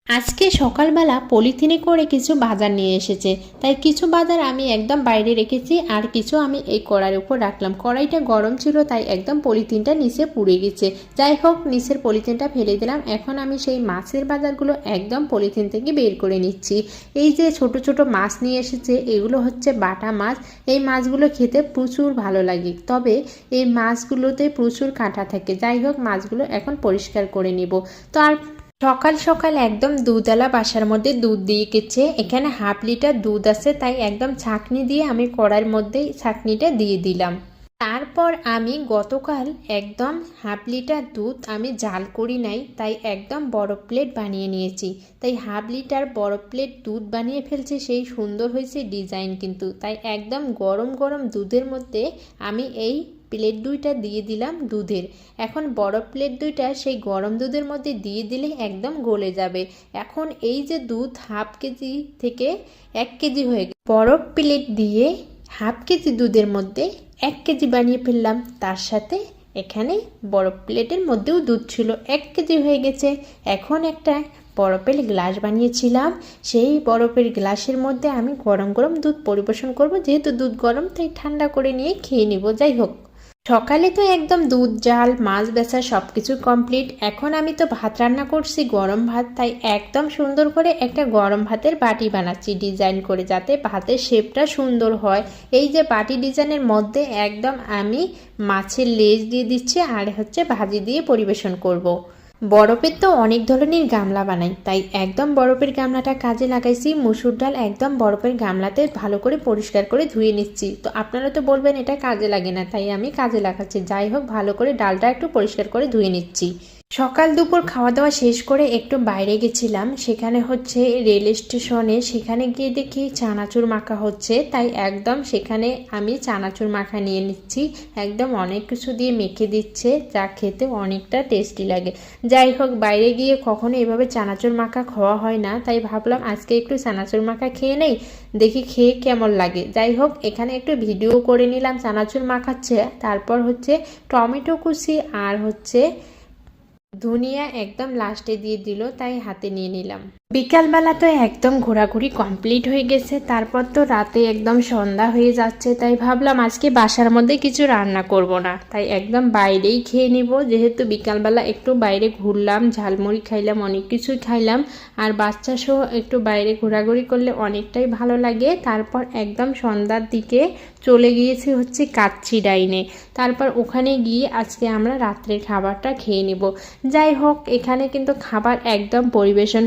আজকে সকালবেলা পলিথিনে করে কিছু বাজার নিয়ে এসেছে, তাই কিছু বাজার আমি একদম বাইরে রেখেছি আর কিছু আমি এই কড়াইয়ের উপর রাখলাম। কড়াইটা গরম ছিল তাই একদম পলিথিনটা নিচে পুড়ে গেছে। যাই হোক, নিচের পলিথিনটা ফেলে দিলাম। এখন আমি সেই মাছের বাজারগুলো একদম পলিথিন থেকে বের করে নিচ্ছি। এই যে ছোট ছোট মাছ নিয়ে এসেছে, এগুলো হচ্ছে বাটা মাছ। এই মাছগুলো খেতে প্রচুর ভালো লাগে, তবে এই মাছগুলোতে প্রচুর কাঁটা থাকে। যাই হোক, মাছগুলো এখন পরিষ্কার করে নিব। তো আর সকাল সকাল একদম দুধওয়ালা বাসার মধ্যে দুধ দিয়ে গেছে। এখানে হাফ লিটার দুধ আছে, তাই একদম ছাঁকনি দিয়ে আমি কড়াইয়ের মধ্যে ছাঁকনিটা দিয়ে দিলাম। তারপর আমি গতকাল একদম হাফ লিটার দুধ আমি জাল করি নাই, তাই একদম বড় প্লেট বানিয়ে নিয়েছি। তাই হাফ লিটার বড় প্লেট দুধ বানিয়ে ফেলছে, সেই সুন্দর হয়েছে ডিজাইন কিন্তু। তাই একদম গরম গরম দুধের মধ্যে আমি এই প্লেট দুইটা দিয়ে দিলাম দুধের। এখন বড় প্লেট দুইটা সেই গরম দুধের মধ্যে দিয়ে দিলে একদম গলে যাবে। এখন এই যে দুধ হাফ কেজি থেকে 1 কেজি হয়ে গেছে, বড় প্লেট দিয়ে হাফ কেজি দুধের মধ্যে 1 কেজি বানিয়ে ফেললাম। তার সাথে এখানে বড় প্লেটের মধ্যেও দুধ ছিল, 1 কেজি হয়ে গেছে। এখন একটা বরফের গ্লাস বানিয়েছিলাম, সেই বরফের গ্লাসের মধ্যে আমি গরম গরম দুধ পরিবেশন করব। যেহেতু দুধ গরম, তাই ঠান্ডা করে নিয়ে খেয়ে নিব। যাই হোক, সকালে তো একদম দুধ জাল মাছ বেচা সব কিছু কমপ্লিট। এখন আমি তো ভাত রান্না করছি, গরম ভাত। তাই একদম সুন্দর করে একটা গরম ভাতের বাটি বানাচ্ছি ডিজাইন করে, যাতে ভাতের শেপটা সুন্দর হয়। এই যে বাটি ডিজাইনের মধ্যে একদম আমি মাছের লেজ দিয়ে দিচ্ছি, আর হচ্ছে ভাজি দিয়ে পরিবেশন করব। বরফের তো অনেক ধরনের গামলা বানাই, তাই একদম বরফের গামলাটা কাজে লাগাইছি। মসুর ডাল একদম বরফের গামলাতে ভালো করে পরিষ্কার করে ধুয়ে নিচ্ছি। তো আপনারা তো বলবেন এটা কাজে লাগে না, তাই আমি কাজে লাগাচ্ছি। যাই হোক, ভালো করে ডালটা একটু পরিষ্কার করে ধুয়ে নিচ্ছি। সকাল দুপুর খাওয়া দাওয়া শেষ করে একটু বাইরে গেছিলাম, সেখানে হচ্ছে রেল স্টেশনে। সেখানে গিয়ে দেখি চানাচুর মাখা হচ্ছে, তাই একদম সেখানে আমি চানাচুর মাখা নিয়ে নিচ্ছি। একদম অনেক কিছু দিয়ে মেখে দিচ্ছে, যা খেতে অনেকটা টেস্টি লাগে। যাই হোক, বাইরে গিয়ে কখনো এভাবে চানাচুর মাখা খাওয়া হয় না, তাই ভাবলাম আজকে একটু চানাচুর মাখা খেয়ে নেই, দেখি খেয়ে কেমন লাগে। যাই হোক, এখানে একটু ভিডিও করে নিলাম চানাচুর মাখাচ্ছে। তারপর হচ্ছে টমেটো কুচি আর হচ্ছে ধনিয়া একদম লাস্টে দিয়ে দিল, তাই হাতে নিয়ে নিলাম। বিকালবেলা তো একদম ঘোরাঘুরি কমপ্লিট হয়ে গেছে। তারপর তো রাতে একদম সন্ধ্যা হয়ে যাচ্ছে, তাই ভাবলাম আজকে বাসার মধ্যে কিছু রান্না করব না, তাই একদম বাইরেই খেয়ে নিব। যেহেতু বিকালবেলা একটু বাইরে ঘুরলাম, ঝালমুড়ি খাইলাম, অনেক কিছুই খাইলাম। আর বাচ্চা সহ একটু বাইরে ঘোরাঘুরি করলে অনেকটাই ভালো লাগে। তারপর একদম সন্ধ্যার দিকে চলে গিয়েছি হচ্ছে কাচ্চি ডাইনে। তারপর ওখানে গিয়ে আজকে আমরা রাত্রের খাবারটা খেয়ে নিব। যাই হোক, এখানে কিন্তু খাবার একদম পরিবেশন